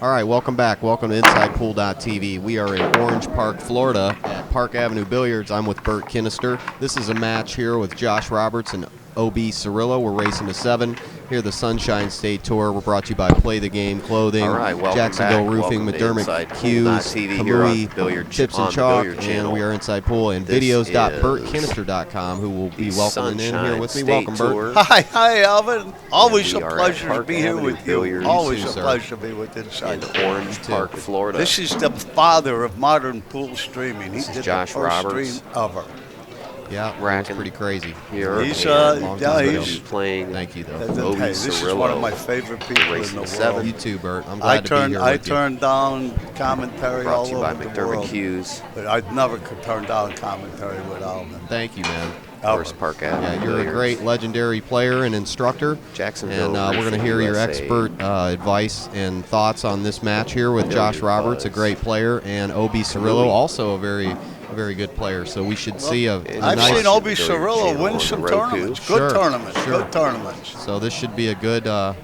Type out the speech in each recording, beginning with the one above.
All right, welcome back. Welcome to InsidePool.tv. We are in Orange Park, Florida at Park Avenue Billiards. I'm with Bert Kinnister. This is a match here with Josh Roberts and Obie Cirillo. We're racing to 7. Here, the Sunshine State Tour. We're brought to you by Play the Game Clothing, All right, Jacksonville back. Roofing, McDermott Hughes, Kamui, Tips and Chalk, and we are Inside Pool and videos.bertkinnister.com, who will be welcoming in here with me. Welcome, Bert. Hi, Alvin. Always a pleasure to Park be here Avenue with you. Billiards. Always You a too, pleasure to be with Inside in Pool. Orange Park, Florida. This is the father of modern pool streaming. He did Josh the first Roberts. stream ever. Yeah, Racking it's pretty crazy. Here, He's, and he's playing. Thank you, though. Obie This is Cirillo, one of my favorite people in racing the to world. You too, Bert. I'm glad to be here I with you. turned down commentary Brought all to you by over the McDermott world, Hughes. but I never could turn down commentary with Alvin. Thank you, man. First Park Avenue. Yeah, you're a Billiards. great legendary player and instructor. Jacksonville. And we're going to hear your USA. expert advice and thoughts on this match here with Josh Roberts, a great player, and Obie Cirillo, also a very good player. So we should see a I've nice. seen Obie Billiard Cirillo channel win on some the Roku. tournaments. Sure, Good tournaments. sure. Good tournaments. So this should be a good. You A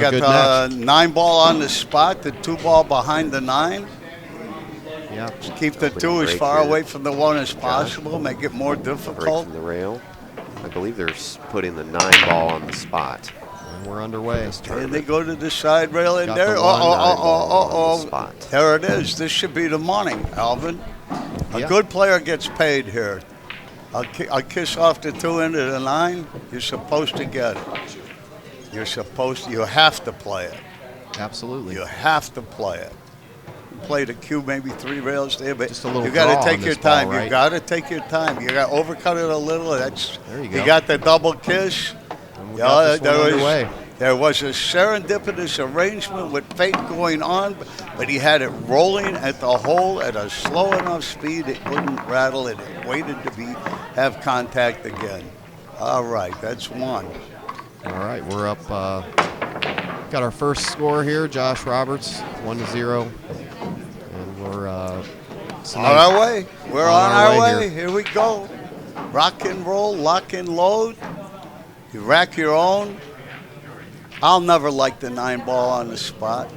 got good the 9-ball on the spot, the 2-ball behind the 9. Yeah. Keep the 2 as break far here. away from the 1 as possible. Make it more Break difficult. from the rail. I believe they're putting the 9-ball on the spot. And we're underway. And they go to the side rail, and Got there. the one, 9-ball on the spot. There it is. This should be the money, Alvin. A Yeah. good player gets paid here. A kiss off the 2 into the 9. You're supposed to get it. You have to play it. Absolutely. You have to play it. You play the cue, maybe 3 rails there, but Just a little you got draw to on take your this ball, time. right? You got to take your time. You got to overcut it a little. There you go. You got the double kiss. And we got this one underway. There was a serendipitous arrangement with fate going on, but he had it rolling at the hole at a slow enough speed it wouldn't rattle, and it waited to have contact again. All right, that's 1. All right, we're up. Got our first score here. Josh Roberts, 1-0, and we're On our way. We're on our way. here. Here we go. Rock and roll, lock and load. You rack your own. I'll never like the 9-ball on the spot.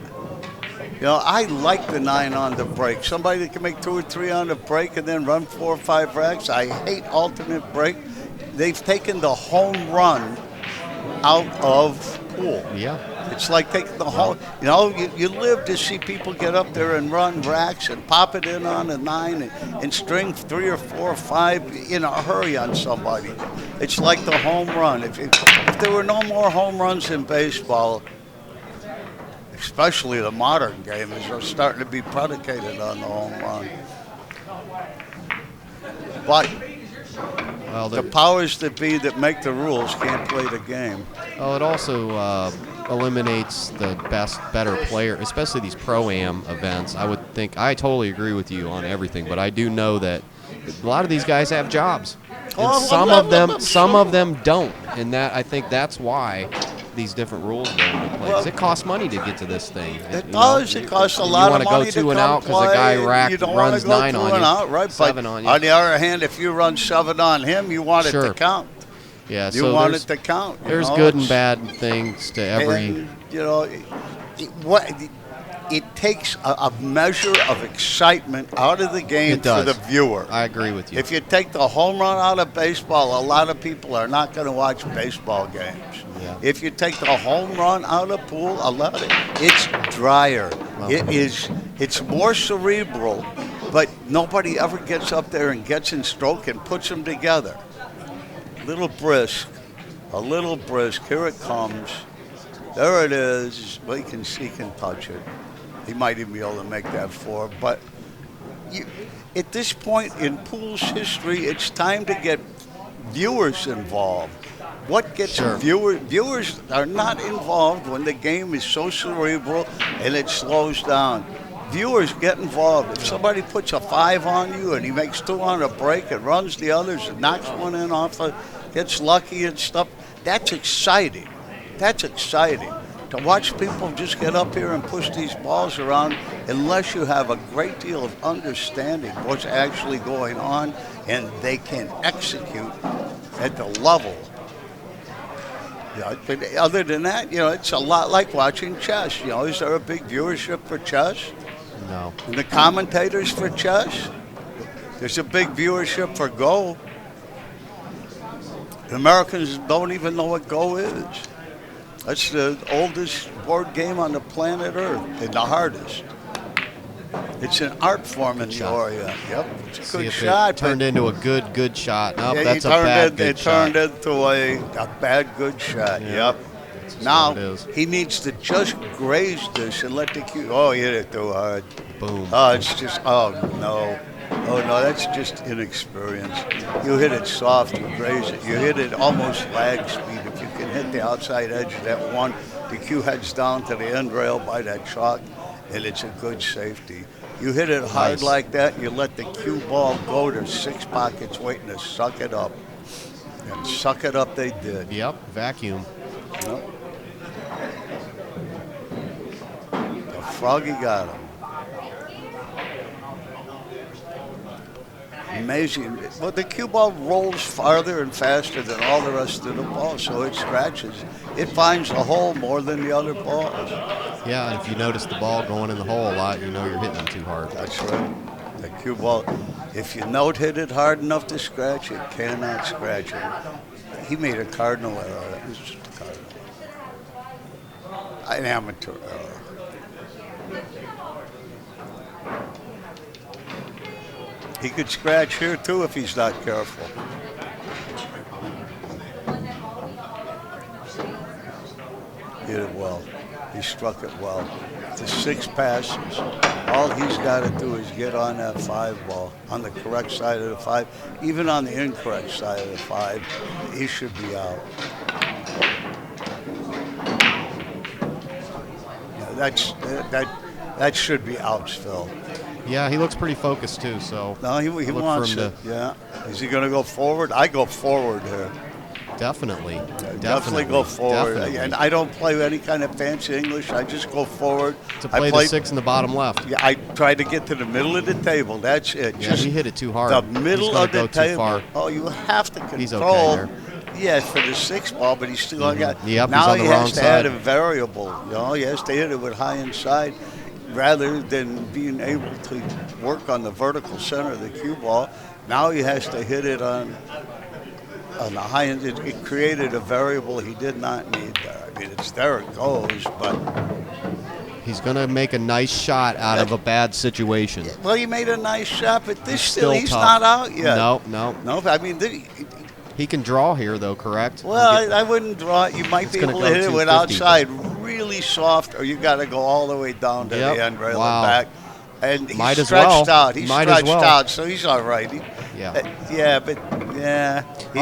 You know, I like the 9 on the break. Somebody that can make 2 or 3 on the break and then run 4 or 5 racks. I hate alternate break. They've taken the home run out of pool. Yeah. It's like taking the whole, you live to see people get up there and run racks and pop it in on a 9 and string 3 or 4 or 5 in a hurry on somebody. It's like the home run. If there were no more home runs in baseball, especially the modern game, is starting to be predicated on the home run. But Well, the powers that be that make the rules can't play the game. Well, it also eliminates the better player, especially these pro-am events. I would think, I totally agree with you on everything, but I do know that a lot of these guys have jobs. And some of them don't, and I think that's why these different rules go into play. 'Cause it costs money to get to this thing. It does. It costs a lot of money to You want to go 2 and come out because a guy play. You don't runs wanna 9 go on 2 you, and out, right? 7 But on you. on the other hand, if you run 7 on him, you want it Sure. to count. Yeah, You so want it to count. there's good and bad things to every. And, it takes a measure of excitement out of the game It does. for the viewer. I agree with you. If you take the home run out of baseball, a lot of people are not going to watch baseball games. Yeah. If you take the home run out of pool, it's drier. Well, It's more cerebral, but nobody ever gets up there and gets in stroke and puts them together. A little brisk. Here it comes. There it is. Well, he can touch it. He might even be able to make that 4. But at this point in pool's history, it's time to get viewers involved. What gets Sure. viewers are not involved when the game is so cerebral and it slows down. Viewers get involved. If somebody puts a 5 on you and he makes 2 on a break and runs the others and knocks 1 in gets lucky and stuff, that's exciting. That's exciting. To watch people just get up here and push these balls around, unless you have a great deal of understanding what's actually going on and they can execute at the level Yeah, but other than that, it's a lot like watching chess. Is there a big viewership for chess? No. And the commentators for chess? There's a big viewership for Go. The Americans don't even know what Go is. That's the oldest board game on the planet Earth and the hardest. It's an art form in the Orient. Yep, it's a See good if shot. it turned into a good shot. Nope, Yeah, that's a bad good it shot. turned into a bad good shot. Yeah, Yep. that's Now what it is. he needs to just graze this and let the cue. Oh, he hit it too hard. Boom. Oh, it's just. Oh no. Oh no, that's just inexperience. You hit it soft, you graze it. You hit it almost lag speed. If you can hit the outside edge of that one, the cue heads down to the end rail by that chalk, and it's a good safety. You hit it hard Nice. like that, you let the cue ball go. There's 6 pockets waiting to suck it up. And suck it up they did. Yep, vacuum. Yep. The Froggy got him. Amazing. Well, the cue ball rolls farther and faster than all the rest of the balls, so it scratches. It finds a hole more than the other balls. Yeah, and if you notice the ball going in the hole a lot, you know you're hitting them too hard. That's right. The cue ball, if you note hit it hard enough to scratch, it cannot scratch it. He made a cardinal error. It was just a cardinal. An amateur error. He could scratch here too if he's not careful. Hit it well. He struck it well. To 6 passes. All he's got to do is get on that 5 ball, on the correct side of the 5. Even on the incorrect side of the 5, he should be out. Yeah, that should be outs, Phil. Yeah, he looks pretty focused too, so No, he look for wants him it. Yeah. Is he going to go forward? I go forward here. definitely Definitely go forward. definitely. And I don't play any kind of fancy English. I just go forward. To play the 6 in the bottom left. Yeah, I try to get to the middle of the table. That's it. Yeah, Just he hit it too hard. the He's middle gonna of the go too table. far. Oh, you have to control. He's okay there. Yeah, for the 6 ball, but he's still got. Yep, now he's on the he wrong has to add side. a variable. He has to hit it with high inside, rather than being able to work on the vertical center of the cue ball. Now he has to hit it on the high end. It created a variable he did not need there. I mean, there it goes, but. He's going to make a nice shot out of a bad situation. Well, he made a nice shot, but this Still he's tough. not out yet. No. No, I mean, He can draw here, though, correct? well, I wouldn't draw it. You might be It's able gonna to go hit it with 250, outside really soft, or you got to go all the way down to Yep. the end rail Wow. and back. And he's Might as stretched well. out. He's Might as stretched well. out, so he's all right. He Our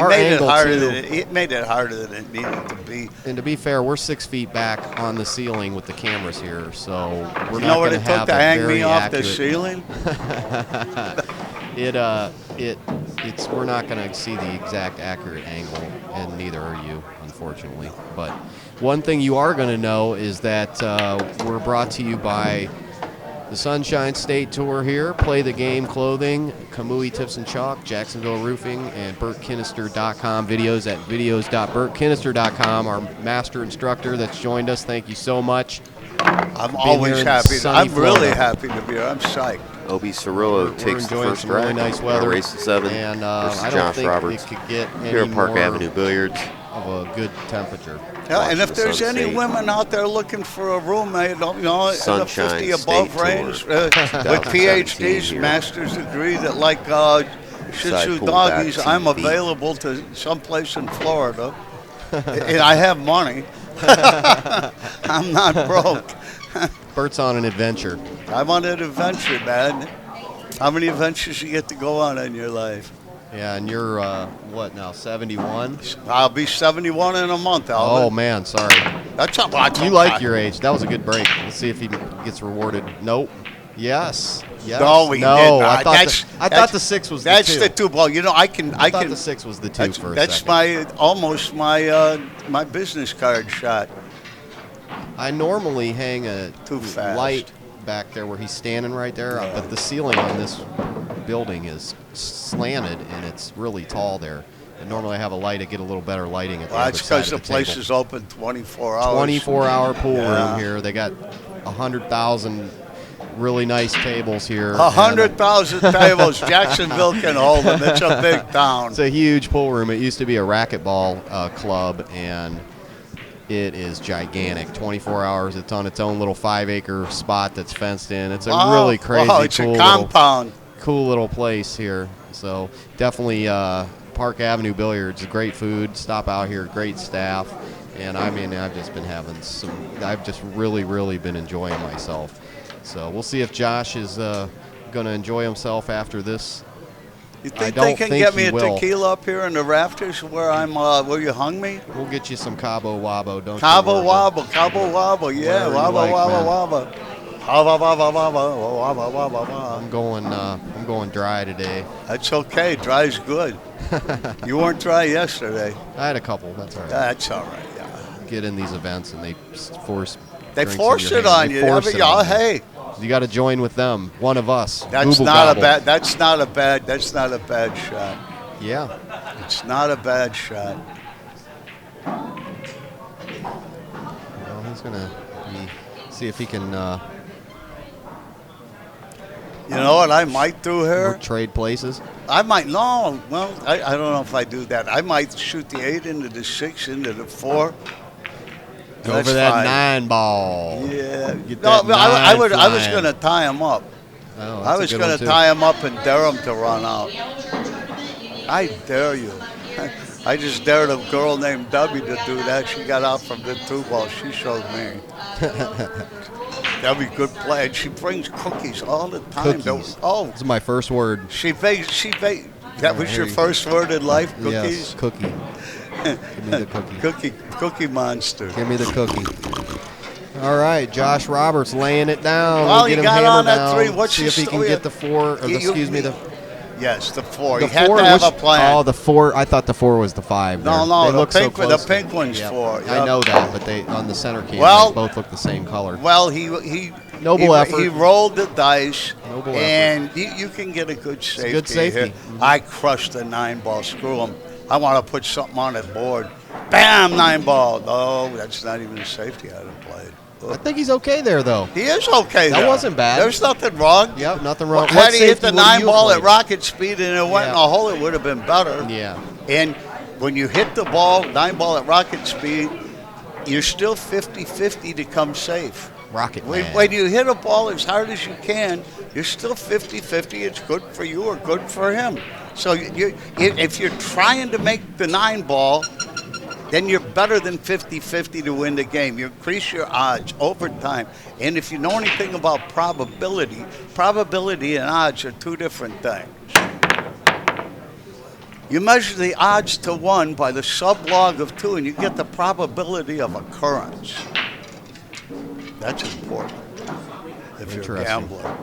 made it angle, harder too. than it made it harder than it needed to be. And to be fair, we're 6 feet back on the ceiling with the cameras here, so we're You not know what going it to took have to a hang me very off the accurate. ceiling? It's we're not going to see the exact accurate angle, and neither are you, unfortunately. But one thing you are going to know is that we're brought to you by the Sunshine State Tour here, Play the Game Clothing, Kamui Tips and Chalk, Jacksonville Roofing, and BurtKinnister.com. Videos at videos.burtkinnister.com. Our master instructor that's joined us, thank you so much. I'm here always in happy. sunny I'm really Florida. happy to be here. I'm psyched. Obie Cirillo We're takes the enjoying first some really round. nice weather. Race at 7 and versus I don't Josh think Roberts. it could get Here any at Park more Avenue Billiards. of a good temperature. Yeah, Watching and if the there's sun any set. women out there looking for a roommate, in the Sunshine 50 above State range, Tour, with 2017 PhDs, here. master's degree that like Shih Side Tzu pulled back doggies, to I'm the beat. available to someplace in Florida. And I have money. I'm not broke. Bert's on an adventure. I'm on an adventure, man. How many adventures you get to go on in your life? Yeah, and you're, what now, 71? I'll be 71 in a month, Oh, Alvin. man, sorry. That's a lot. You like your age. That was a good break. Let's see if he gets rewarded. Nope. Yes. Yes. No, we no, did not. I thought, That's- I thought the 6 was the 2. That's the 2 ball. I can. I thought the 6 was the 2 for a That's second. almost my my business card shot. I normally hang a Too fast. light back there where he's standing right there, Yeah. but the ceiling on this building is slanted and it's really tall there. normally have a light to get a little better lighting at the Well, other that's side because the of the place table. is open 24 hours. 24-hour pool Yeah. room here. They got 100,000 really nice tables here. 100,000 tables. Jacksonville can hold them. It's a big town. It's a huge pool room. It used to be a racquetball club, and it is gigantic. 24 hours. It's on its own little 5-acre spot that's fenced in. It's a really crazy, wow, it's cool a compound. cool little place here. So definitely Park Avenue Billiards, great food. Stop out here, great staff. And I mean, I've just been having I've just really been enjoying myself. So we'll see if Josh is going to enjoy himself after this. You I think don't they can think get me he a will. tequila up here in the rafters where you hung me? We'll get you some Cabo Wabo, don't you Cabo worry. Wabo, Cabo Wabo, yeah, Whatever you Wabo, like, Wabo, man. Wabo. Wabo, Wabo, Wabo, Wabo, Wabo, Wabo. I'm going dry today. That's okay. Dry's good. You weren't dry yesterday. I had a couple. That's all right. That's all right. Yeah. Get in these events and they force. They drinks in force your it hand. on They you. force it on you. Hey, You got to join with them. One of us. that's Google not gobble. That's not a bad shot. Yeah. It's not a bad shot. Well, he's gonna see if he can You know what I might do here? trade places. I might, no, well, I don't know if I do that. I might shoot the 8 into the 6, into the 4. Go That's for that fine. 9 ball. Yeah. Get No, that but I was flying. going to tie him up. Oh, I that's a was good going one, to too. tie him up and dare him to run out. I dare you. I just dared a girl named Debbie to do that. She got out from the 2 ball. She showed me. Debbie, good play. And she brings cookies all the time. Cookies. Oh, This is my first word. she bakes. That was Here your you first word in life, cookies? Yes, cookie. Give me the cookie. Cookie monster. Give me the cookie. All right, Josh Roberts laying it down. Well, We'll get you him got hammered on that down. 3. What's See your if he can story? get the 4. Or You- excuse me, the Yes, the 4. the You had 4. to have which- a plan. Oh, the 4. I thought the 4 was the 5. No, there. no, They the look so pink- the close. pink one's Yep. 4, I yep. know that, but they on the center cam, Well- they both look the same color. Well, he Noble effort. He rolled the dice, Noble and you can get a good safety. good safety. Here. I crushed the 9 ball. Screw him. I want to put something on the board. Bam, 9 ball. No, that's not even a safety I haven't played. I think he's okay there, though. He is okay. That there. wasn't bad. There's nothing wrong. Yep, nothing wrong. Well, What had he hit safety the would 9 you ball have at played? rocket speed and it went in Yeah. a hole, it would have been better. Yeah. And when you hit the ball, 9 ball at rocket speed, you're still 50-50 to come safe. Rocket When, man. when you hit a ball as hard as you can, you're still 50-50. It's good for you or good for him. So if you're trying to make the 9 ball, then you're better than 50-50 to win the game. You increase your odds over time. And if you know anything about probability and odds are 2 different things. You measure the odds to 1 by the sublog of 2, and you get the probability of occurrence. That's important if you're a Interesting. gambler.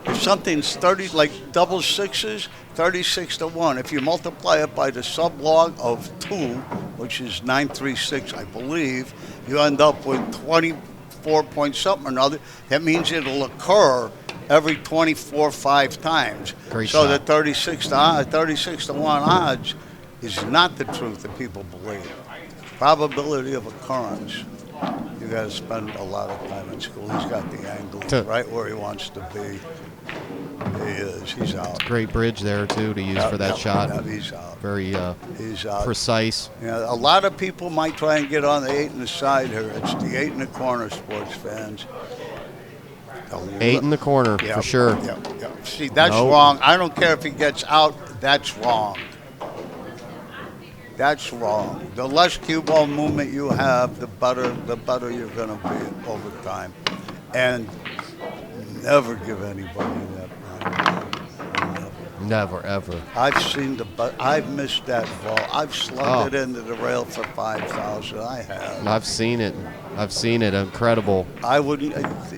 If something's 30, like double 6s, 36 to 1. If you multiply it by the sublog of 2, which is 936, I believe, you end up with 24 point something or another. That means it'll occur every 24-5 times. Great so shot. the 36 to 1 odds is not the truth that people believe. Probability of occurrence. You got to spend a lot of time in school. He's got the angle right where he wants to be. He is. He's out. Great bridge there, too, to use for that shot. Yep, he's out. Very He's out. precise. Yeah, a lot of people might try and get on the 8 in the side here. It's the 8 in the corner, sports fans. 8 in the corner, Yep, for sure. Yep. See, that's Nope. wrong. I don't care if he gets out. That's wrong. That's wrong. The less cue ball movement you have, the better you're going to be over time. And never give anybody that. Never, ever. I've missed that ball. I've slugged Oh. it into the rail for 5,000. I have. I've seen it. Incredible. I wouldn't.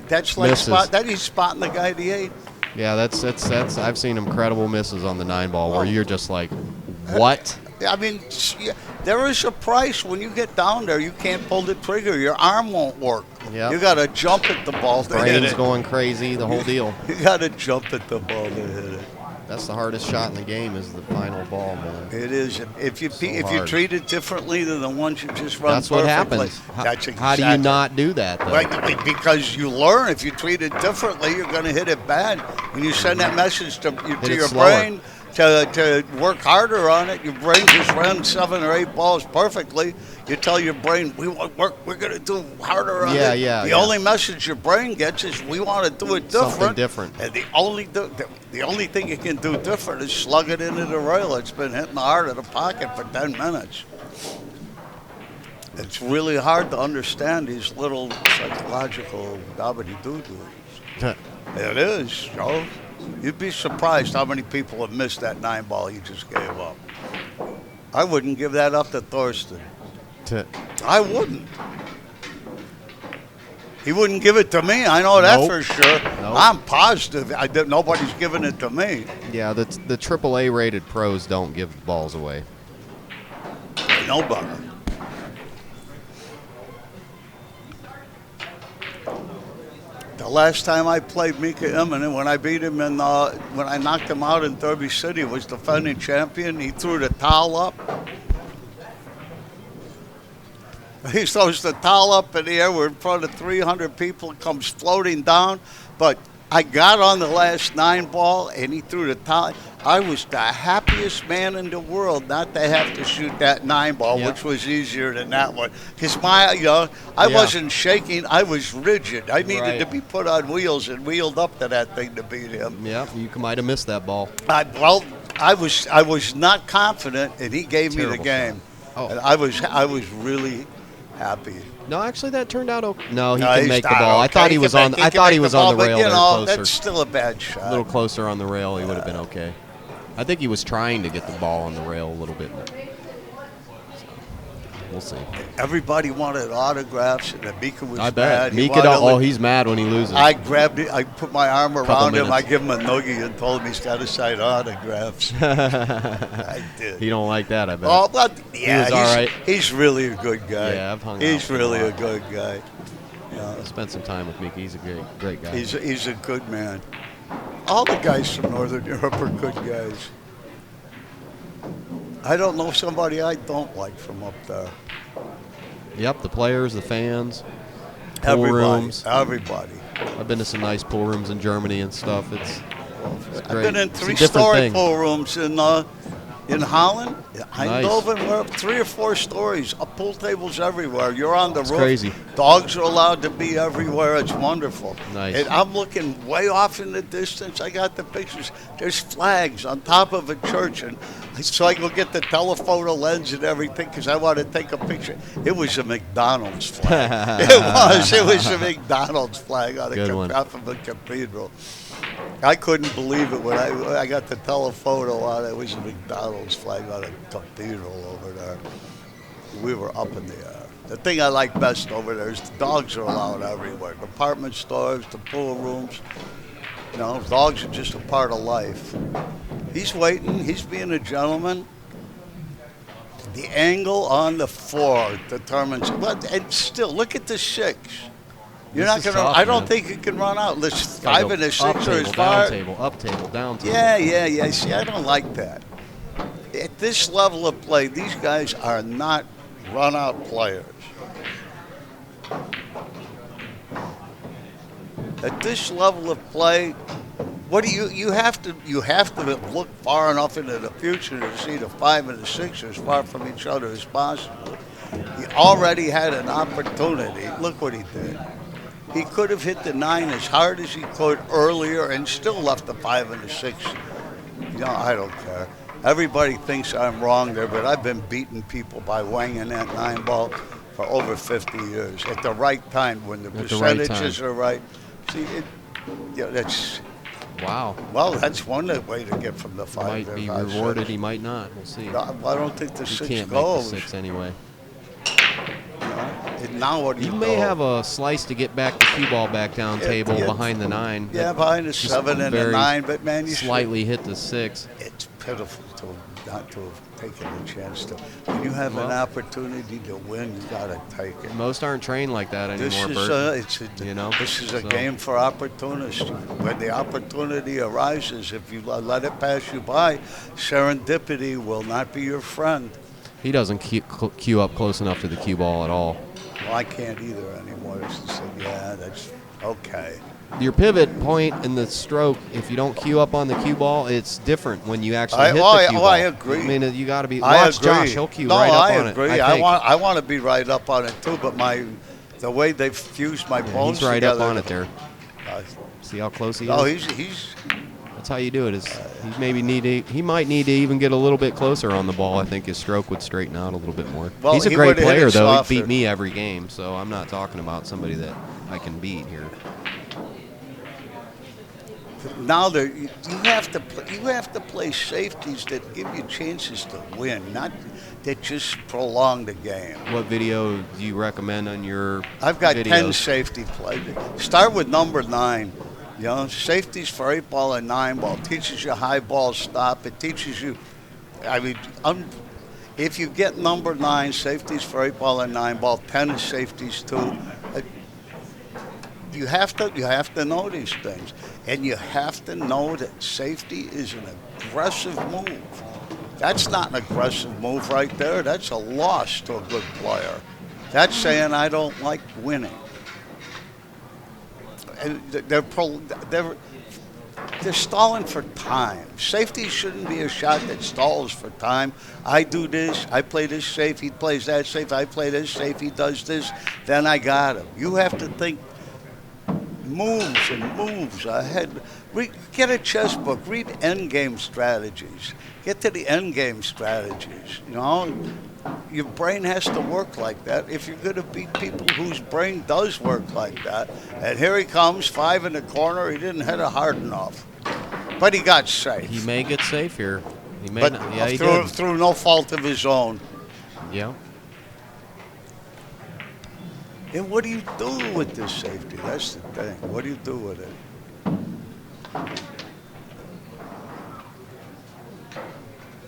That's like Misses. he's spotting the guy at the 8. Yeah, that's. I've seen incredible misses on the 9 ball where you're just like, what? I mean, there is a price when you get down there. You can't pull the trigger. Your arm won't work. Yep. You got to jump at the ball to hit Brain's it. going crazy, the whole deal. You got to jump at the ball to hit it. That's the hardest shot in the game is the final ball, man. It is. If you So if you hard. treat it differently than the ones you just run That's what perfectly, happens. That's How do you exactly- not do that, though? Right, because you learn. If you treat it differently, you're going to hit it bad. When you send that message to Hit it your slower. brain to work harder on it, your brain just runs 7 or 8 balls perfectly. You tell your brain, we're going to do harder on it. Yeah. The only message your brain gets is we want to do it different. Something different. And the only thing it can do different is slug it into the rail. It's been hitting hard in the pocket for 10 minutes. It's really hard to understand these little psychological gobbity-doo-doos. It is, Joe. You'd be surprised how many people have missed that 9 ball you just gave up. I wouldn't give that up to Thorsten. I wouldn't. He wouldn't give it to me. I know that Nope. for sure. Nope. I'm positive. Nobody's giving it to me. Yeah, the AAA rated pros don't give balls away. Nobody. The last time I played Mika Immonen, when I beat him when I knocked him out in Derby City, was defending champion. He threw the towel up. He throws the towel up in the air. We're in front of 300 people. It comes floating down. But I got on the last 9 ball, and he threw the towel. I was the happiest man in the world not to have to shoot that 9 ball, Yep. which was easier than that one. Because I Yeah. wasn't shaking. I was rigid. I needed Right. to be put on wheels and wheeled up to that thing to beat him. Yeah, you might have missed that ball. I was not confident, and he gave me the Terrible game. shot. Oh. And I was really happy. No, actually, that turned out okay. No, he No, can he's make the not ball. I okay. thought he was on. I thought he was on the but, rail you there know, closer. that's still a bad shot. A little closer on the rail, he would have been okay. I think he was trying to get the ball on the rail a little bit. So, we'll see. Everybody wanted autographs, and Mika was I bet. mad. He Mika, wanted to he's mad when he loses. I grabbed it. I put my arm Couple around him. I minutes. give him a noogie and told him he's got to sign autographs. I did. He don't like that, I bet. Oh, but yeah, was all right. He's really a good guy. Yeah, I've hung out He's with him a really a lot. good guy. I spent some time with Mika. He's a great guy. He's a good man. All the guys from Northern Europe are good guys. I don't know somebody I don't like from up there. Yep, the players, the fans, pool Everybody. rooms. Everybody. I've been to some nice pool rooms in Germany and stuff. It's I've great. been in It's a different 3-story thing. pool rooms in Holland, Eindhoven. We're up 3 or 4 stories. Pool tables everywhere. You're on the roof. crazy. Dogs are allowed to be everywhere. It's wonderful. Nice. And I'm looking way off in the distance. I got the pictures. There's flags on top of a church, and so I go get the telephoto lens and everything because I want to take a picture. It was a McDonald's flag. It was a McDonald's flag on Good one. top of a cathedral. I couldn't believe it when I got the telephoto on it. It was a McDonald's flag on a cathedral over there. We were up in the air. The thing I like best over there is the dogs are allowed everywhere. Department stores, the pool rooms. You know, dogs are just a part of life. He's waiting. He's being a gentleman. The angle on the 4 determines. But and still, look at the 6. You're This not is going to. tough, I don't man. think you can run out. This Gotta 5 and go a 6 up are as table, far. down table, up table, down table. Yeah. See, I don't like that. At this level of play, these guys are not run-out players. At this level of play, what do you have to look far enough into the future to see the 5 and the 6 as far from each other as possible. He already had an opportunity. Look what he did. He could have hit the 9 as hard as he could earlier and still left the 5 and the 6. You know, I don't care. Everybody thinks I'm wrong there, but I've been beating people by wanging that 9 ball for over 50 years at the right time when the At the right percentages time. are right. See, that's Wow. that's one way to get from the 5. Might to be 5, rewarded. 6. He might not. We'll see. No, I don't think the He 6 can't make the goes. 6 anyway. You know? And now what do You you may go? have a slice to get back the cue ball back down Yeah, table yeah. behind the 9. Yeah, That behind the just 7 and the very 9, but man, you slightly hit the 6. It's pitiful to not to have taken the chance to. When you have an opportunity to win, you got to take it. Most aren't trained like that anymore, Bert. This is a game for opportunists. When the opportunity arises, if you let it pass you by, serendipity will not be your friend. He doesn't cue up close enough to the cue ball at all. Well, I can't either anymore. It's just like, yeah, that's okay. Your pivot point in the stroke, if you don't cue up on the cue ball, it's different when you actually hit the cue ball. I agree. I mean, you got to be. I Watch agree. Josh; he'll cue right up on it. I agree. I want to be right up on it too, but the way they've fused my bones he's right together, up on it there. See how close he is? Oh, he's. That's how you do it. He might need to even get a little bit closer on the ball. I think his stroke would straighten out a little bit more. Well, he's a great player, though. Softer. He beat me every game, so I'm not talking about somebody that I can beat here. Now you have to play safeties that give you chances to win, not that just prolong the game. What video do you recommend on your I've got videos? 10 safety plays. Start with number 9. You know, safeties for 8 ball and 9 ball. Teaches you high ball stop. It teaches you, if you get number 9, safeties for 8 ball and 9 ball, 10 is safeties too. You have to know these things, and you have to know that safety is an aggressive move. That's not an aggressive move right there. That's a loss to a good player. That's saying I don't like winning. And they're stalling for time. Safety shouldn't be a shot that stalls for time. I do this, I play this safe, he plays that safe, I play this safe, he does this, then I got him. You have to think moves and moves ahead. Get a chess book, read endgame strategies. Get to the endgame strategies. You know, your brain has to work like that if you're going to beat people whose brain does work like that. And here he comes, 5 in the corner. He didn't hit it hard enough, but he got safe. He may get safe here. He may but not. Yeah, he did. Through no fault of his own. Yeah. And what do you do with this safety? That's the thing. What do you do with it?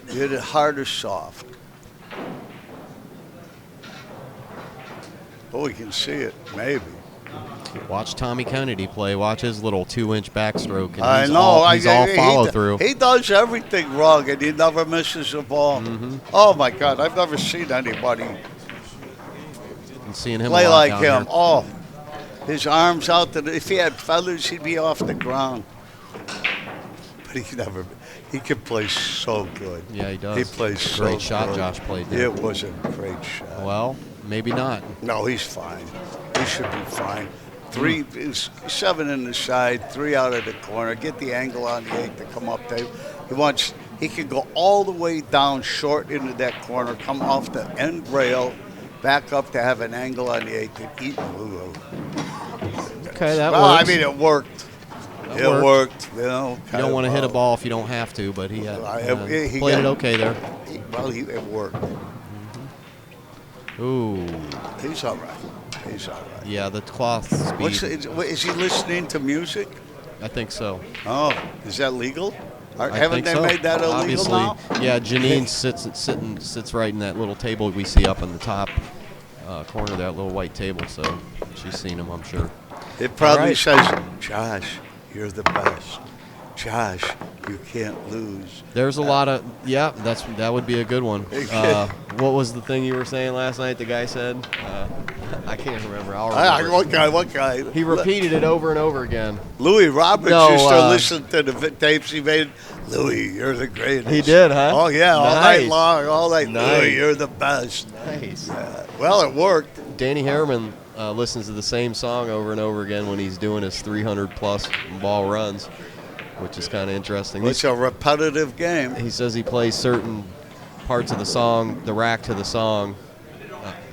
You hit it hard or soft? Oh, we can see it, maybe. Watch Tommy Kennedy play. Watch his little 2-inch backstroke. And I know. He's all follow through. He does everything wrong, and he never misses a ball. Mm-hmm. Oh, my God. I've never seen anybody seeing him play like him. Here. Oh, his arms out. If he had feathers, he'd be off the ground. But he can play so good. Yeah, he does. He plays so good. Great shot Josh played there. It was a great shot. Well, maybe not. No, he's fine. He should be fine. 3 is 7 in the side, 3 out of the corner. Get the angle on the 8 to come up there. He can go all the way down short into that corner, come off the end rail, back up to have an angle on the 8 to eat. Okay, that well, works. I mean, it worked. It worked. You know, you don't want to hit a ball if you don't have to, but he played it okay there. It worked. Mm-hmm. Ooh. He's all right. He's all right. Yeah, the cloth speed. Is he listening to music? I think so. Oh, is that legal? Haven't they made that illegal Obviously, now? Yeah, Janine sits right in that little table we see up in the top corner of that little white table, so she's seen him, I'm sure. It probably says, Josh, you're the best. Josh, you can't lose. There's a lot of, that would be a good one. What was the thing you were saying last night the guy said? I can't remember. I'll remember. What guy? He repeated it over and over again. Louis Roberts used to listen to the tapes he made. Louis, you're the greatest. He did, huh? Oh, yeah, all night long, all night. Nice. Louis, you're the best. Nice. Well, it worked. Danny Harriman listens to the same song over and over again when he's doing his 300-plus ball runs, which is kind of interesting. It's a repetitive game. He says he plays certain parts of the song, the rack to the song.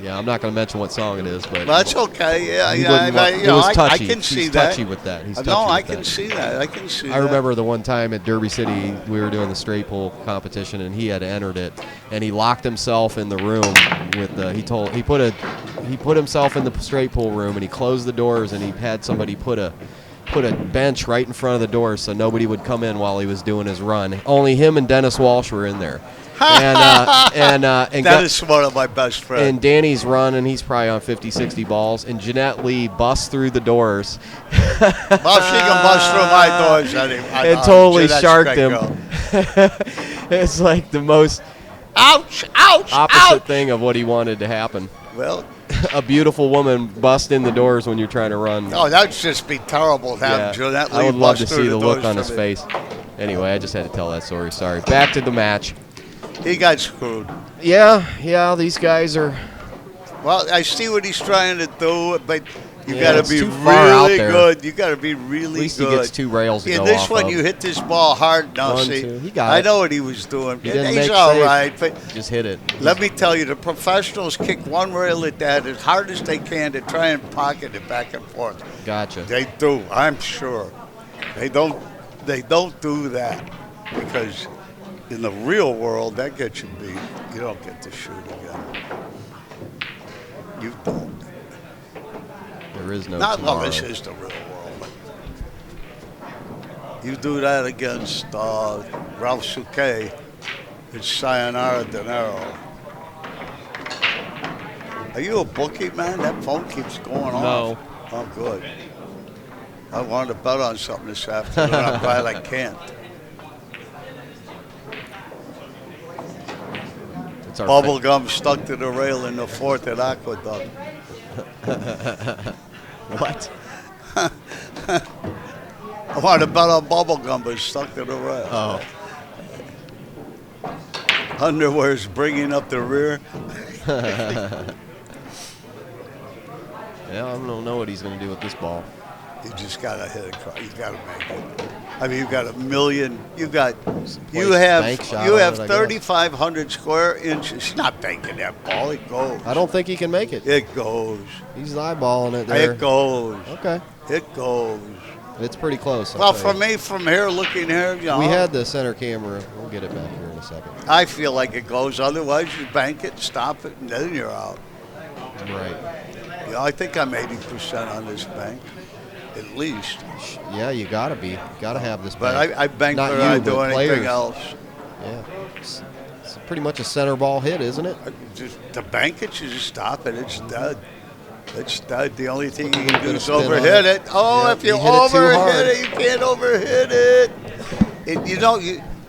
I'm not going to mention what song it is, but that's okay. It was touchy. I can see He's that. touchy with that. He's touchy no, I with can that. see that. I can see that. I remember the one time at Derby City, we were doing the straight pull competition, and he had entered it, and he locked himself in the room with the. He put himself in the straight pull room, and he closed the doors, and he had somebody put put a bench right in front of the door so nobody would come in while he was doing his run. Only him and Dennis Walsh were in there. And that is one of my best friends. And Danny's running. He's probably on 50, 60 balls. And Jeanette Lee busts through the doors. Well, she can bust through my doors. And totally sharked him. It's like the most opposite thing of what he wanted to happen. Well, a beautiful woman bust in the doors when you're trying to run. Oh, that'd just be terrible to have Jeanette Lee. I would love to see the look on his face. Anyway, I just had to tell that story. Sorry. Back to the match. He got screwed. Yeah, these guys are. Well, I see what he's trying to do, but you got to be really good. You got to be really good. At least he gets 2 rails to go this off one, of. you hit this ball hard. Now, see, he got it. I know what he was doing. He's all right, but just hit it. Let me tell you, the professionals kick one rail at that as hard as they can to try and pocket it back and forth. Gotcha. They do, I'm sure. They don't do that because in the real world, that gets you beat. You don't get to shoot again. You don't. There is no Not tomorrow. this is the real world. You do that against Ralph Souquet, it's sayonara dinero. Are you a bookie, man? That phone keeps going off. No. Oh, good. I wanted to bet on something this afternoon. I'm glad I can't. Bubble gum stuck to the rail in the 4th at Aqueduct. What? I wanted to bet on bubble gum, but it's stuck to the rail. Oh. Underwear's bringing up the rear. Yeah, I don't know what he's going to do with this ball. You just got to hit it. You got to make it. I mean, you got a million. You have 3,500 square inches. He's not banking that ball. It goes. I don't think he can make it. It goes. He's eyeballing it there. It goes. Okay. It goes. It's pretty close. Well, for me, from here, looking here, you know. We had the center camera. We'll get it back here in a second. I feel like it goes. Otherwise, you bank it, stop it, and then you're out. Right. You know, I think I'm 80% on this bank, at least. Yeah, you got to be. You got to have this But bank. I bank Not before you, I but do anything players. else. Yeah. It's pretty much a center ball hit, isn't it? Just to bank it, you just stop it. It's dead. It's dead. The only thing you can do is overhit it. Oh, yeah, if you overhit it, you can't overhit it.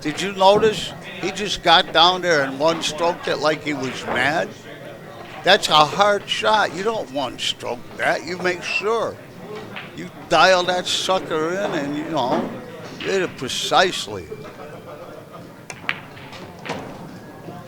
Did you notice? He just got down there and one-stroked it like he was mad. That's a hard shot. You don't one-stroke that. You make sure. You dial that sucker in and, hit it precisely.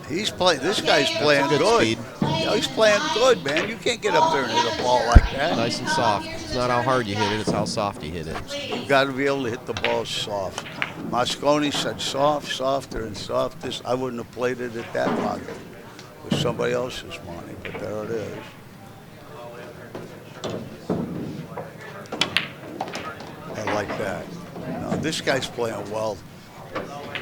He's playing. This guy's playing good. Speed. Yeah, he's playing good, man. You can't get up there and hit a ball like that. Nice and soft. It's not how hard you hit it, it's how soft you hit it. You've got to be able to hit the ball soft. Moscone said soft, softer, and softest. I wouldn't have played it at that pocket. It was somebody else's money, but there it is. I like that. No, this guy's playing well.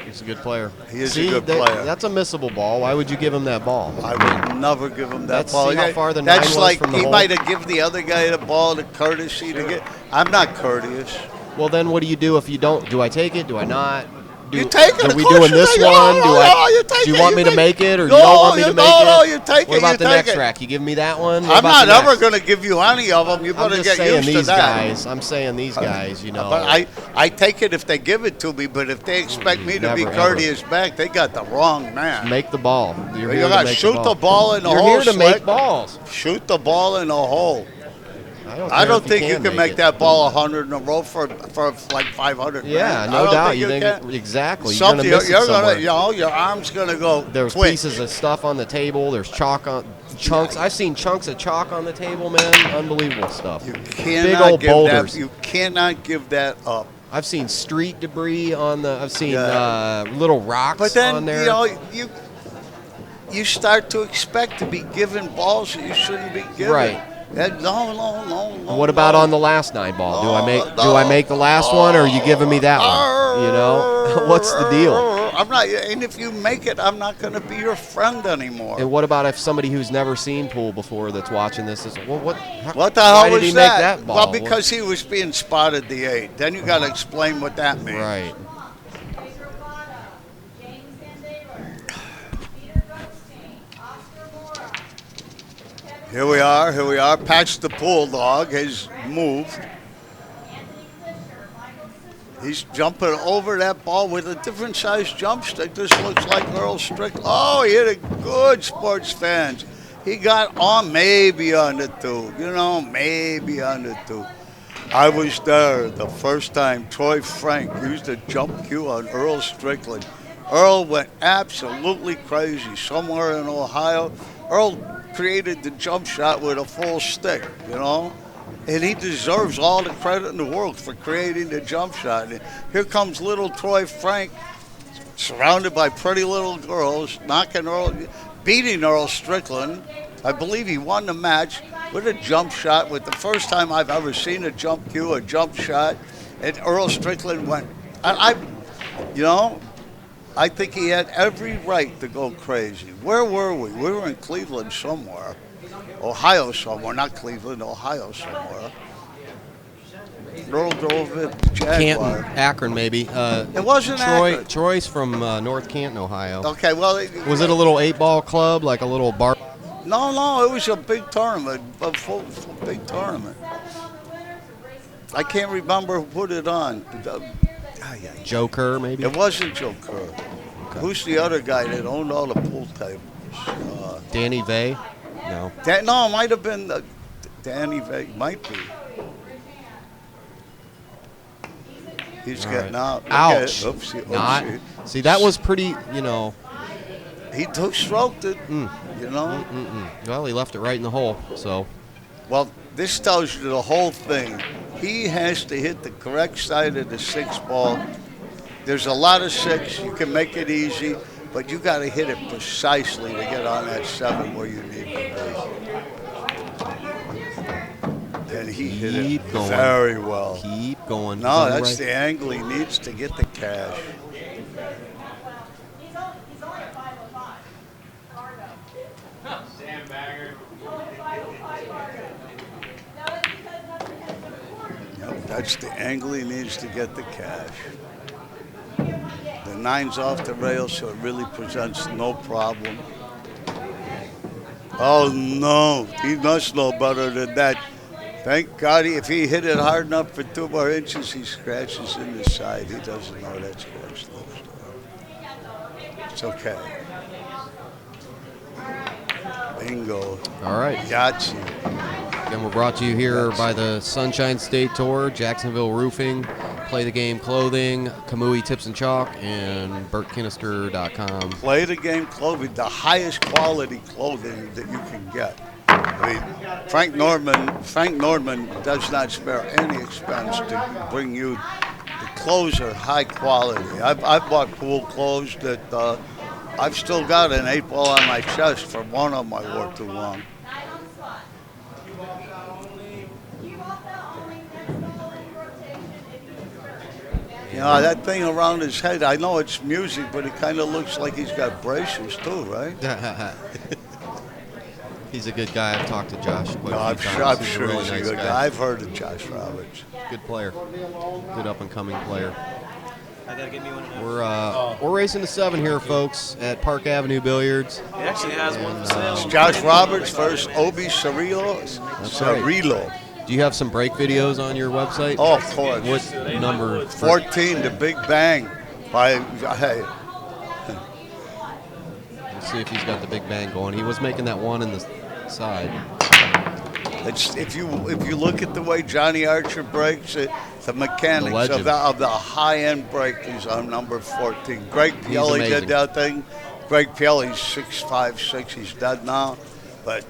He's a good player. He is a good player. That's a missable ball. Why would you give him that ball? I would never give him that ball. See how far the That's nine was like from the he hole? might have given the other guy the ball to courtesy to get. I'm not courteous. Well, then what do you do if you don't? Do I take it? Do I not? You take it. Are we of course doing you this take it. one? You take Do you it. want me to make it, or No, you don't want me to make it? No, you take it. What about the take next it. rack? You give me that one? What I'm about not the ever next? going to give you any of them. You I'm better just get saying used to these that. guys. I'm saying these guys. But I take it if they give it to me. But if they expect me to be Never, courteous back, they got the wrong man. Make the ball. You're You here got to make shoot the ball in the You're hole. here to Slick. make balls. Shoot the ball in the hole. I don't think you can make it. that ball 100 in a row for like 500. Yeah, grand. no I don't doubt. think You think can. exactly. Something You're gonna miss it somewhere. your arm's gonna go. There's quick. pieces of stuff on the table. There's chalk on chunks. I've seen chunks of chalk on the table, man. Unbelievable stuff. You Big cannot old give boulders. that. You cannot give that up. I've seen street debris on the. I've seen little rocks But then on there. you start to expect to be given balls that you shouldn't be given. Right. No. What about on the last 9 ball? Do I make the last one, or are you giving me that one? You know, what's the deal? I'm not. And if you make it, I'm not going to be your friend anymore. And what about if somebody who's never seen pool before that's watching this is, well, What the hell why was did he that? make that ball? Well, because he was being spotted the 8. Then you got to explain what that means. Right. Here we are. Patch the Bulldog has moved. He's jumping over that ball with a different size jump stick. This looks like Earl Strickland. Oh, he hit it good, sports fans. He got on maybe under 2. Maybe under 2. I was there the first time Troy Frank used a jump cue on Earl Strickland. Earl went absolutely crazy. Somewhere in Ohio, Earl created the jump shot with a full stick, And he deserves all the credit in the world for creating the jump shot. And here comes little Troy Frank, surrounded by pretty little girls, beating Earl Strickland. I believe he won the match with a jump shot, with the first time I've ever seen a jump cue, a jump shot. And Earl Strickland went, I think he had every right to go crazy. Where were we? We were in Cleveland somewhere. Ohio somewhere, not Cleveland, Ohio somewhere. Earl drove it, Jaguar. Canton, Akron, maybe. It wasn't Akron. Troy's from North Canton, Ohio. Okay, well. Was it a little 8-ball club, like a little bar? No, it was a big tournament, a full big tournament. I can't remember who put it on. Joe Kerr, maybe? It wasn't Joe Kerr. Okay. Who's the other guy that owned all the pool tables? Danny Vay? No. It might have been Danny Vay. Might be. He's getting out. Ouch. Oopsie. Not. See, that was pretty, He stroked it, Well, he left it right in the hole, so. Well, this tells you the whole thing. He has to hit the correct side of the 6 ball. There's a lot of 6. You can make it easy, but you got to hit it precisely to get on that 7 where you need to be. And he hit it very well. Keep going. No, that's the angle he needs to get the cash. That's the angle he needs to get the cash. The 9's off the rail, so it really presents no problem. Oh, no. He must know better than that. Thank God, if he hit it hard enough for 2 more inches, he scratches in the side. He doesn't know that's close. It's okay. Bingo. All right. Yahtzee. Again, we're brought to you here by the Sunshine State Tour, Jacksonville Roofing, Play the Game Clothing, Kamui Tips and Chalk, and BurtKinnister.com. Play the Game Clothing, the highest quality clothing that you can get. I mean, Frank Norman does not spare any expense to bring you. The clothes are high quality. I've bought pool clothes that I've still got an 8 ball on my chest from one of them I wore too long. That thing around his head, I know it's music, but it kind of looks like he's got braces too, right? He's a good guy. I've talked to Josh quite a few times. I'm sure he's a good guy. I've heard of Josh Roberts. Good player. Good up-and-coming player. I gotta get me one of those. We're racing to 7 here, folks, at Park Avenue Billiards. He actually has one for sale. It's Josh Roberts versus Obie Cirillo. Cirillo. Do you have some break videos on your website? Oh, of course. What number? 14, The Big Bang. Hey. Let's see if he's got the Big Bang going. He was making that one in the side. If you look at the way Johnny Archer breaks it, the mechanics of the high-end break is on number 14. Greg Pielli did that thing. Greg Pielli's 6'5", he's dead now, but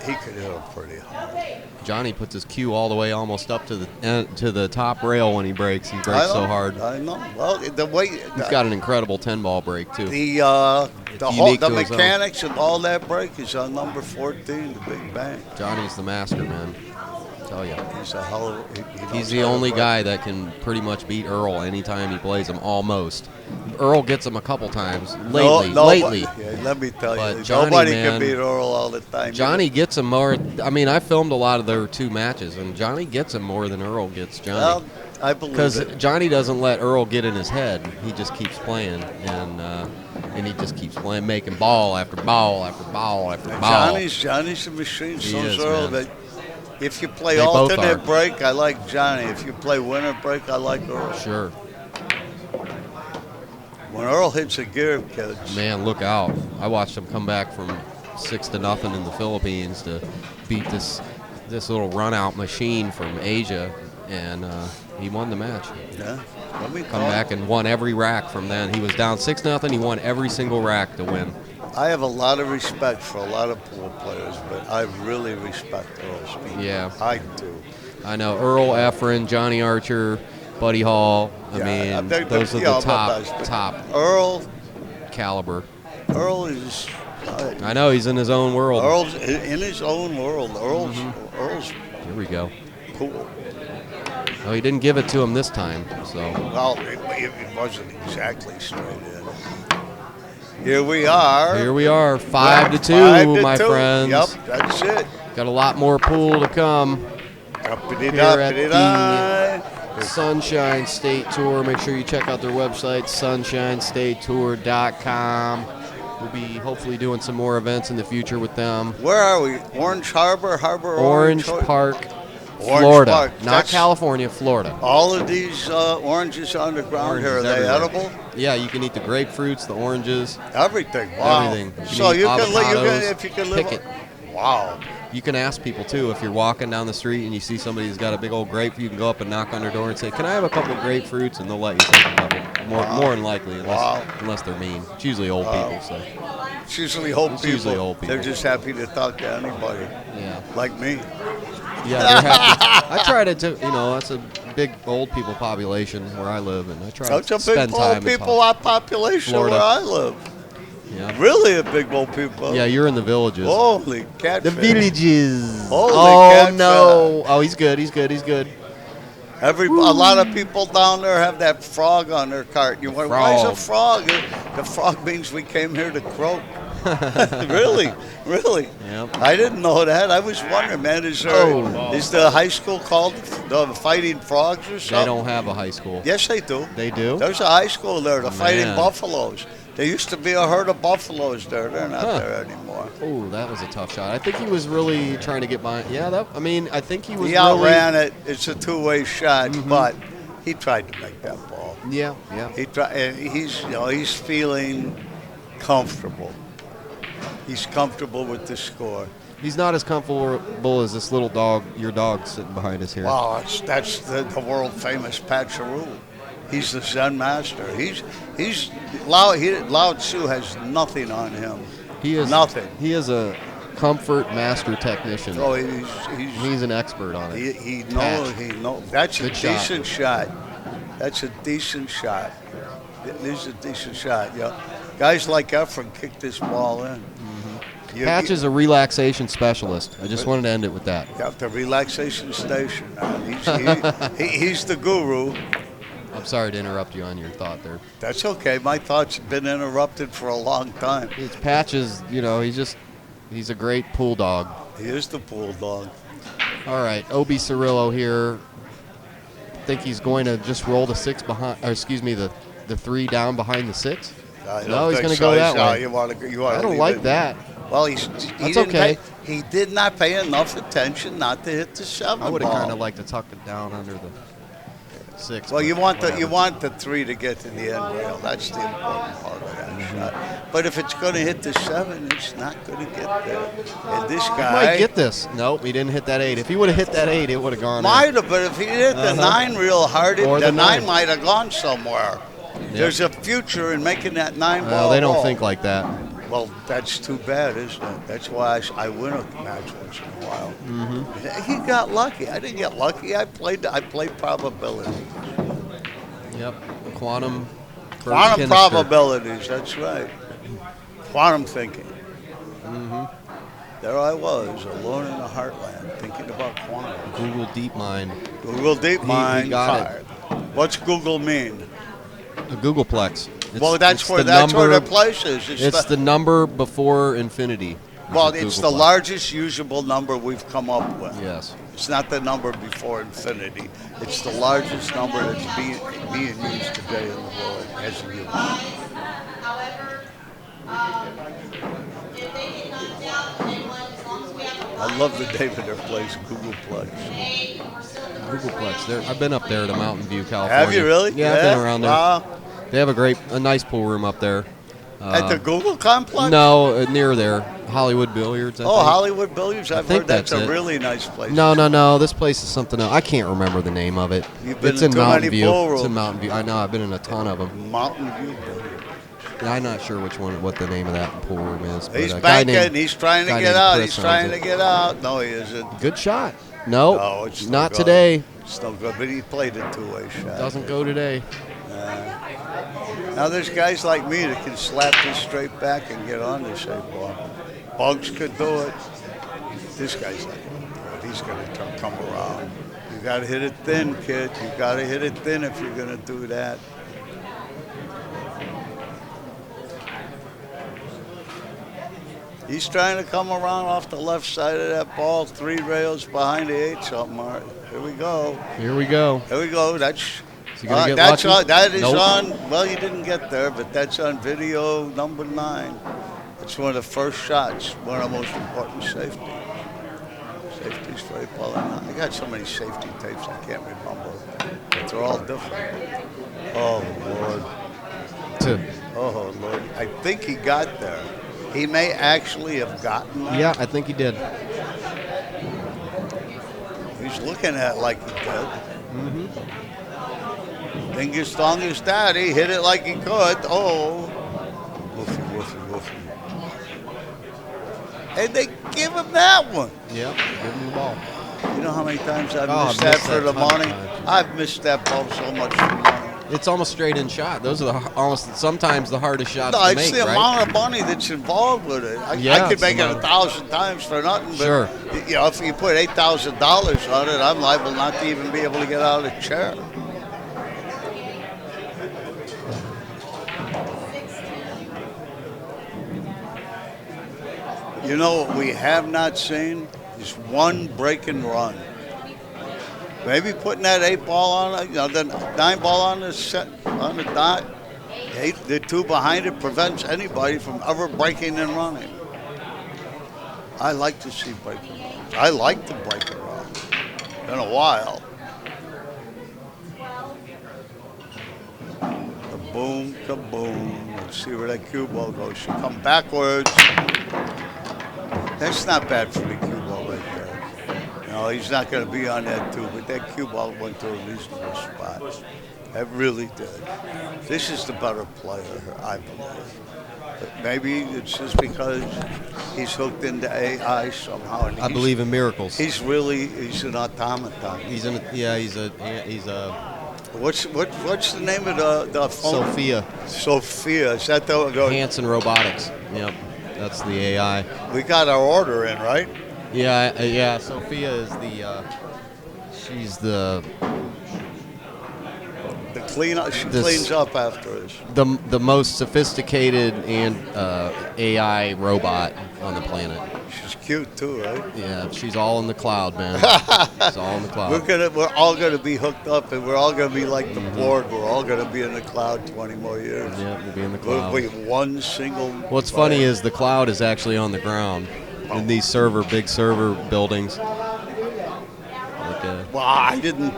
he could hit him pretty hard. Johnny puts his cue all the way almost up to the top rail when he breaks. He breaks so hard. I know. Well, the way he's got an incredible 10-ball break too. The mechanics of all that break is on number 14, the Big Bang. Johnny's the master, man. tell you. He's a hell of he He's knows the how to only break. guy that can pretty much beat Earl anytime he plays him, almost. Earl gets him a couple times lately. Yeah, let me tell But you, Johnny, nobody man, can beat Earl all the time. Johnny gets him more. I mean, I filmed a lot of their 2 matches, and Johnny gets him more than Earl gets Johnny. Well, I believe Because it. Johnny doesn't let Earl get in his head. He just keeps playing, and he just keeps playing, making ball after ball after ball after ball. Johnny's a machine. He So's is, Earl. man. But if you play They both alternate are. break, I like Johnny. If you play winner break, I like Earl. Sure. When Earl hits a gear, kids. Man, look out. I watched him come back from 6-0 in the Philippines to beat this little run-out machine from Asia, and he won the match. Yeah. Let me Come talk. back and won every rack from then. He was down 6-0. He won every single rack to win. I have a lot of respect for a lot of pool players, but I really respect Earl's speed. Yeah. I do. I know Earl Efren, Johnny Archer, Buddy Hall. I Yeah, mean, they're- those are yeah, the but top Earl caliber. is. I know he's in his own world. Earl's in his own world. Earl's Here we go. cool. Oh, he didn't give it to him this time. So Well, it wasn't exactly straight in. Here we are. here we are, 5-2, 5-2. my friends. Yep, that's it. Got a lot more pool to come here at the Sunshine State Tour. Make sure you check out their website, sunshinestatettour.com. We'll be hopefully doing some more events in the future with them. Where are we? Orange Harbor, Orange Park, Orange Florida. Park. Not That's- California, Florida. All of these oranges on the ground here, are Oranges they everywhere. edible? Yeah, you can eat the grapefruits, the oranges, Everything. Wow. everything. You can So eat you can, avocados, if you can live. pick it. Wow. You can ask people too, if you're walking down the street and you see somebody who's got a big old grapefruit, you can go up and knock on their door and say, "Can I have a couple of grapefruits?" And they'll let you take a couple. More than likely, unless they're mean. It's usually old people. So It's usually old It's people. usually old people. They're just happy to talk to anybody, yeah, like me. they're happy. I try to, that's a big old people population where I live, and I try Such to a big spend time. old people population Florida. where I live. Yeah. Really a big old people. Yeah, you're in the villages. Holy catfish. The villages. Holy oh catfish. no! Oh, he's good. He's good. He's good. A lot of people down there have that frog on their cart. You wonder, why is a frog? The frog means we came here to croak. Really? Yep. I didn't know that. I was wondering, man, is the high school called the Fighting Frogs or something? They don't have a high school. Yes, they do. They do? There's a high school there, the Fighting Man. Buffaloes. There used to be a herd of buffaloes there. They're not there anymore. Oh, that was a tough shot. I think he was really trying to get by. Yeah, I think he was He really. outran it. It's a two-way shot, but he tried to make that ball. Yeah. He tried, and he's feeling comfortable. He's comfortable with the score. He's not as comfortable as this little dog, your dog sitting behind us here. Wow, that's the world famous Pat Cirillo. He's the Zen master. Lao Tzu has nothing on him. He is nothing. He is a comfort master technician. Oh, He's an expert on it. he knows. That's a Good shot. decent shot. That's a decent shot. It is a decent shot. Yeah, guys like Efren kick this ball in. Patch is a relaxation specialist. I just wanted to end it with that. Got the relaxation station. He's the guru. I'm sorry to interrupt you on your thought there. That's okay. My thoughts have been interrupted for a long time. It's Patch is, he's a great pool dog. He is the pool dog. All right, Obie Cirillo here. Think he's going to just roll the six behind, or excuse me, the three down behind the six? No, he's going to go that way. I don't like that. Well, he That's okay. He did not pay enough attention not to hit the 7 I would have ball. kind of liked to tuck it down under the 6. Well, but you want whatever. the 3 to get to the end rail. That's the important part of that shot. But if it's going to hit the 7, it's not going to get there. And this He guy might get this. Nope, he didn't hit that 8. If he would have hit that 8, it would have gone in. might have, but if he hit the 9 real hard, Or the the 9 9. might have gone somewhere. There's a future in making that 9 ball. Well, they don't roll. think like that. Well, that's too bad, isn't it? That's why I win a match once in a while. He got lucky. I didn't get lucky. I played probability. Yep, quantum Probabilities. That's right. Quantum thinking. There I was, alone in the heartland, thinking about quantum. Google DeepMind. Google DeepMind. He got it. What's Google mean? A Googleplex. Well, that's where the place is. It's the number before infinity. Well, it's the largest usable number we've come up with. Yes. It's not the number before infinity. It's the largest number that's being used today in the world as a use. I love the name of their place, Googleplex. Googleplex. I've been up there to Mountain View, California. Have you really? Yeah, I've been around there. Wow. They have a nice pool room up there. At the Google complex? No, near there. Hollywood Billiards, I think. Hollywood Billiards? I've heard that's a it. really nice place. No. This place is something else. I can't remember the name of it. You've been it's in in too Mountain many View. pool rooms. It's in Mountain View. I know. I've been in a ton of them. Mountain View Billiards. I'm not sure what the name of that pool room is. But He's a guy banking. named, He's trying to get out. He's trying to get out. No, he isn't. Good shot. No, No, it's not good. today. It's no good, but he played a two-way shot. Doesn't go today. Now there's guys like me that can slap this straight back and get on this eight ball. Bugs could do it. This guy's like, he's going to come around. You got to hit it thin, kid. You got to hit it thin if you're going to do that. He's trying to come around off the left side of that ball, 3 rails behind the 8 something. Here we go. Here we go. Here we go. That's Is he gonna get that's lucky? on, that is Nope. on. Well, you didn't get there, but that's on video number 9. It's one of the first shots. One of the most important safety. Safety's very important. I got so many safety tapes I can't remember. But they're all different. Oh Lord. Oh Lord. I think he got there. He may actually have gotten there. Yeah, I think he did. He's looking at it like he did. Dingus Dongus Daddy hit it like he could. Oh. Woofy, woofy, woofy. And they give him that one. Yeah, give him the ball. You know how many times I've Oh, missed I've that missed for that the ton of money? times. I've missed that ball so much for money. It's almost straight in shot. Those are almost sometimes the hardest shots No, to it's make, the right? amount of money that's involved with it. Yeah, I could it's make the it amount. 1,000 times for nothing, but Sure. you know, if you put $8,000 on it, I'm liable not to even be able to get out of the chair. You know what we have not seen is one break and run. Maybe putting that 8 ball on, you know, the 9 ball on the set, on the dot. The 2 behind it prevents anybody from ever breaking and running. I like to see break and runs. I like to break and run. In a while. Kaboom, kaboom. Let's see where that cue ball goes. She'll come backwards. That's not bad for the cue ball right there. No, he's not going to be on that too, but that cue ball went to a reasonable spot. It really did. This is the better player, I believe. But maybe it's just because he's hooked into AI somehow. And I believe in miracles. He's an automaton. He's a What's the name of the phone? Sophia. Sophia. Is that the Hanson Robotics. Yep, that's the AI. We got our order in, right? Yeah. Sophia is she's the cleanup. She cleans up after us. the most sophisticated and AI robot on the planet. She's cute too, right? Yeah, she's all in the cloud, man. She's all in the cloud. We're all gonna be hooked up, and we're all gonna be like the board. We're all gonna be in the cloud 20 more years. Yeah, we'll be in the cloud. We'll be one single. What's funny is the cloud is actually on the ground in these big server buildings. Well, I didn't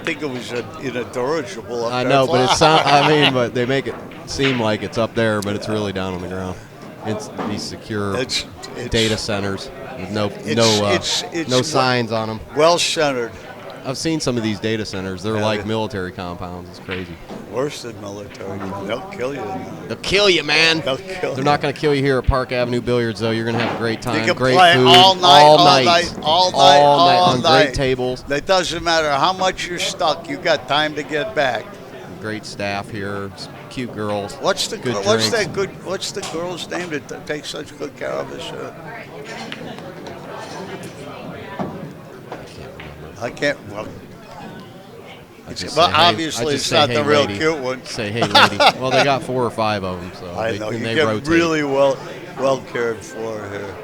think it was in a dirigible. Up I there. know, but but they make it seem like it's up there, but it's really down on the ground. It's these secure It's data centers with no it's signs on them. Well centered. I've seen some of these data centers. They're like military compounds. It's crazy. Worse than military. They'll kill you. They'll kill you, man. They'll kill They're not going to kill you here at Park Avenue Billiards, though. You're going to have a great time. You can great play food all night on great tables. It doesn't matter how much you're stuck. You got time to get back. Great staff here, cute girls. What's the good what's drinks. that good? What's the girl's name that takes such good care of us? I can't. Well, I just well say, hey- I obviously just it's say, not hey, the real lady. cute one. Say, hey, lady. Well, they got 4 or 5 of them, so I know and you they get rotate. really well cared for here.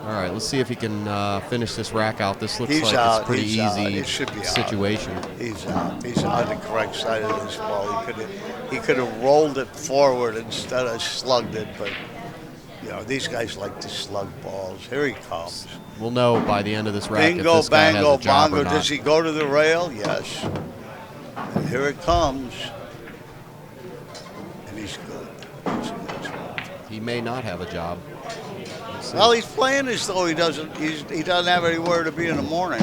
All right, let's see if he can finish this rack out. This looks He's like out. it's pretty He's out. easy It should be out. situation. He's out. He's on the correct side of this ball. He could have rolled it forward instead of slugged it, but these guys like to slug balls. Here he comes. We'll know by the end of this rack Bingo, if this guy bango, has a job bongo. or not. Does he go to the rail? Yes. And here it comes. And he's good. He may not have a job. Let's see. Well, he's playing as though he doesn't have anywhere to be in the morning.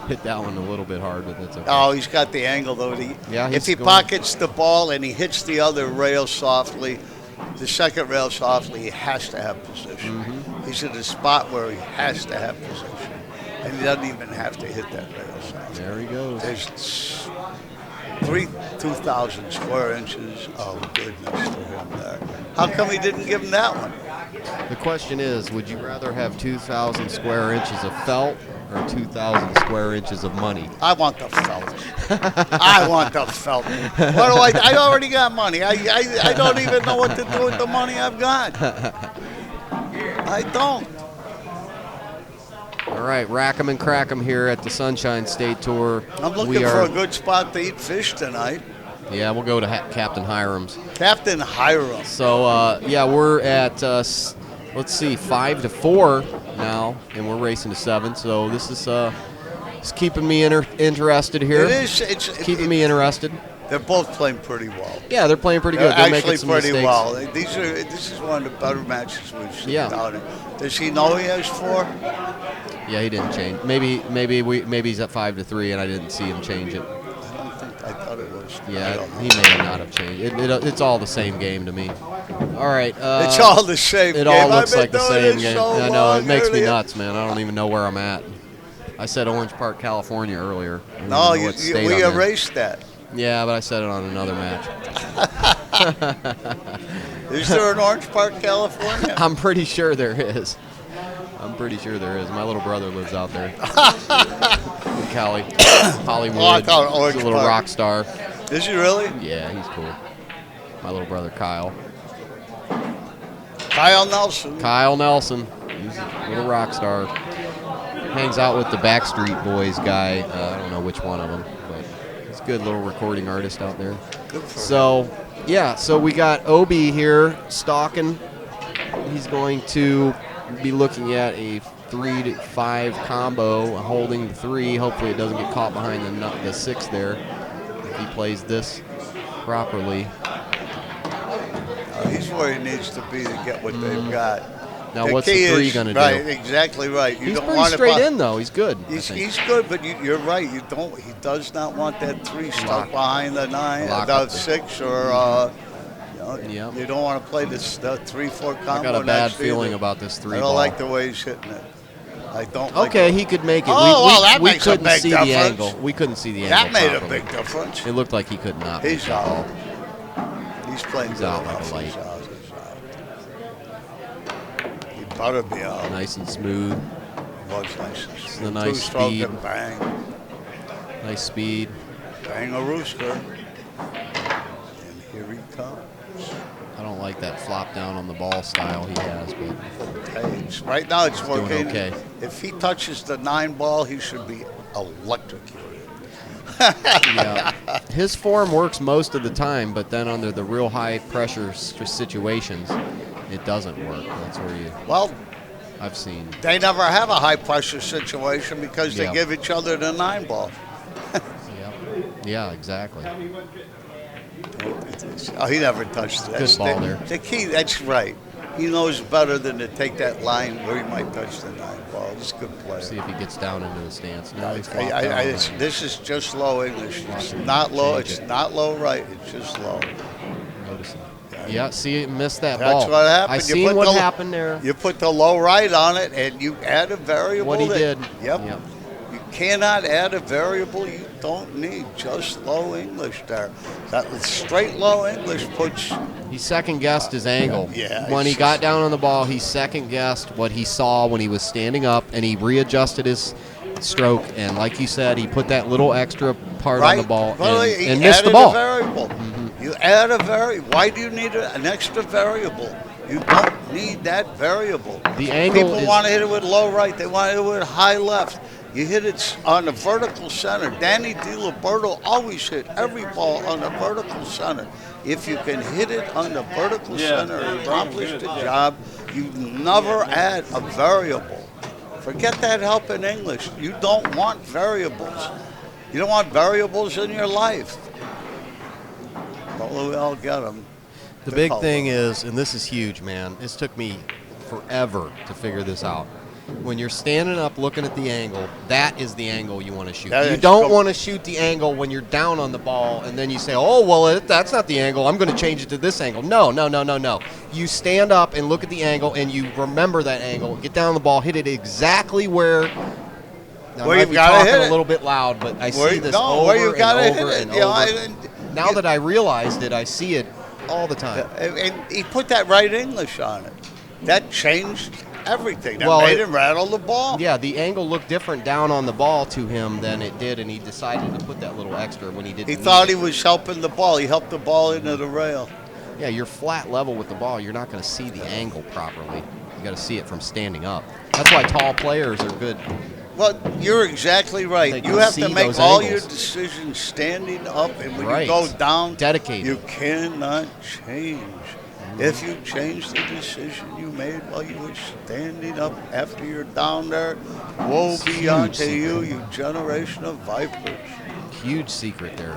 Hit that one a little bit hard, but that's okay. Oh, he's got the angle though. Yeah, if he's he going- pockets the ball and he hits the other rail softly, the second rail softly, he has to have position. Mm-hmm. He's in a spot where he has to have position, and he doesn't even have to hit that rail softly. There he goes. There's 2,000 square inches of goodness to him there. How come he didn't give him that one? The question is, would you rather have 2,000 square inches of felt or 2,000 square inches of money? I want the felt. I want the felt. What do I already got money. I don't even know what to do with the money I've got. I don't. All right, rack 'em and crack 'em here at the Sunshine State Tour. I'm looking We for are- a good spot to eat fish tonight. Yeah, we'll go to Captain Hiram's. Captain Hiram. So, yeah, we're at, let's see, 5 to 4 now, and we're racing to 7. So this is it's keeping me interested here. It is. It's Keeping me interested. They're both playing pretty well. Yeah, they're playing pretty They're good. They're actually making some pretty mistakes. well. This is one of the better matches we've seen. Yeah. Down there. Does he know he has 4? Yeah, he didn't change. Maybe he's at 5 to 3, and I didn't see him change it. I don't think. I thought it was. I Yeah, don't know. he may not have changed. It's all the same game to me. All right. It's all the same. It game. all looks I've been like the doing same this game. so I know, it long, makes me earlier. nuts, man. I don't even know where I'm at. I said Orange Park, California earlier. I don't No, even know what state we I'm in. erased that. Yeah, but I said it on another match. Is there an Orange Park, California? I'm pretty sure there is. My little brother lives out there. In Cali, Hollywood. Oh, I thought Orange He's a little Park. rock star. Is he really? Yeah, he's cool. My little brother Kyle. Kyle Nelson. Kyle Nelson. He's a little rock star. Hangs out with the Backstreet Boys guy. I don't know which one of them, but he's a good little recording artist out there. Good for him. So, yeah, so we got Obie here stalking. He's going to be looking at a 3 to 5 combo, holding the 3. Hopefully it doesn't get caught behind the 6 there if he plays this properly. He's where he needs to be to get what they've got. Now, The what's key the 3 is- going to do? Right, exactly right. You He's don't pretty want straight to in, though. He's good. I He's think. good, but you're right. He does not want that 3 stuck Lock. behind the 9, Lock the up there. 6, or Yep. you don't want to play this 3-4 combo. I got a bad next feeling either. about this 3 I ball. don't like the way he's hitting it. I don't. like Okay, it. he could make it. Oh, well, that we makes a couldn't big see the difference. angle. We couldn't see the That angle made a properly. big difference. It looked like he could not. He's make that out. ball. He's playing He's good out like enough. a light. He's out. He better be out. Nice and smooth. Was nice. It's a nice Two-stroke speed. and bang. Nice speed. Bang a rooster. And here he comes. I don't like that flop down on the ball style he has, but Hey, right now it's doing working. okay. If he touches the 9 ball, he should be electrocuted. yeah, his form works most of the time, but then under the real high pressure situations, it doesn't work. That's where Well, I've seen. they never have a high pressure situation because they Yeah. give each other the 9 ball. Yeah, exactly. Oh, he never touched it. Good ball there. The key, that's right. He knows better than to take that line where he might touch the 9 ball. It's a good play. See if he gets down into the stance. No, he's I- flopped I- down. this is just low English. It's not low. Change It's it. not low right. It's just low. Noticing. Yeah, see, missed that That's ball. what happened. I You seen put what the- happened there. You put the low right on it, and you add a variable. What he that- did. Yep. Yep. You cannot add a variable. don't need just low English there. That straight low English puts. He second-guessed his angle. Yeah, When he it's got just- down on the ball, he second-guessed what he saw when he was standing up, and he readjusted his stroke. And like you said, he put that little extra part on the ball Well, and, he and missed the added ball. A variable. You add a variable. Why do you need an extra variable? You don't need that variable. The angle People is- want to hit it with low right. They want to hit it with high left. You hit it on the vertical center. Danny DiLiberto always hit every ball on the vertical center. If you can hit it on the vertical center and accomplish the job, you never add a variable. Forget that help in English. You don't want variables. You don't want variables in your life. Although we all get them. The big thing is, and this is huge, man, this took me forever to figure this out. When you're standing up looking at the angle, that is the angle you want to shoot. That You is don't com- want to shoot the angle when you're down on the ball and then you say, oh, well, that's not the angle. I'm going to change it to this angle. No. You stand up and look at the angle and you remember that angle, get down on the ball, hit it exactly where. I Where might you be gotta talking hit a it. little bit loud, but I Where- see this no, where you over gotta and hit over it. and You know, over. Now that I realized it, I see it all the time. And he put that right English on it. That changed everything. That Well, made it- him rattle the ball. Yeah, the angle looked different down on the ball to him than it did, and he decided to put that little extra when he didn't. He need thought he it. was helping the ball. He helped the ball into the rail. Yeah, you're flat level with the ball. You're not going to see the angle properly. You got to see it from standing up. That's why tall players are good. Well, you're exactly They right. can You have see to make those all angles. your decisions standing up, and when Right. you go down, Dedicated. you cannot change. If you change the decision you made while you were standing up after you're down there, woe It's be huge unto secret. you, you generation of vipers. Huge secret there.